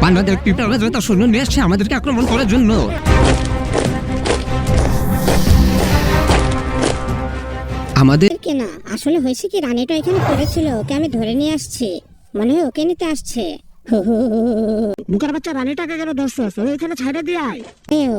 পান্ডাদের পিঁপড়ারা যত সৈন্য নিয়ে এসছে আমাদেরকে আক্রমণ করার জন্য। আমাদের কে না, আসলে হয়েছে কি, রানীটা এখানে পড়েছিল, ওকে আমি ধরে নিয়ে আসছি, মনে হয় ওকে নিতে আসছে। মুখের বাচ্চা রানীটাকে কেন ধরছস? ও এখানে ছাইড়া দিয়ে আয়। এও,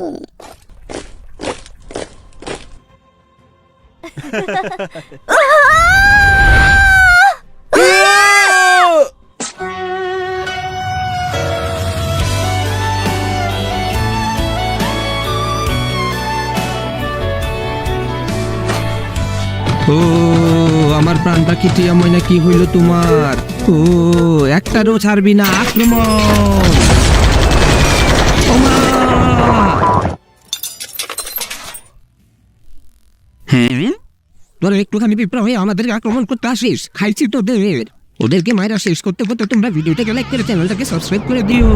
ও আমার প্রাণ পাখি টিয়া ময়না, কি হইল তোমার? ও একটারও ছাড়বি না, আক্রমণ! ওমা! হ্যাঁ, তোরা একটুখানি পিঁপড়া হয়ে আমাদেরকে আক্রমণ করতে আসিস? খাইছি তোদের। ওদেরকে মায়েরা শেষ করতে করতে তোমরা ভিডিওটাকে লাইক করে চ্যানেলটাকে সাবস্ক্রাইব করে দিও।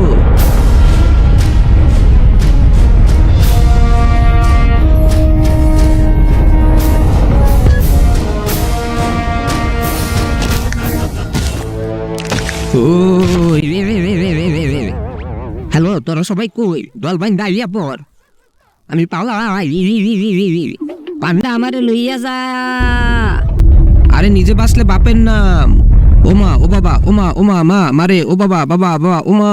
হ্যালো, তোরা সবাই কই? দল বাইন দাঁড়িয়ে পর, আমি পালাই। পান্ডা আমারে লইয়া যা। আরে নিজে বাঁচলে বাপের নাম। ওমা, ও বাবা, ওমা, ওমা, মা মারে, ও বাবা, বাবা, বাবা, ওমা।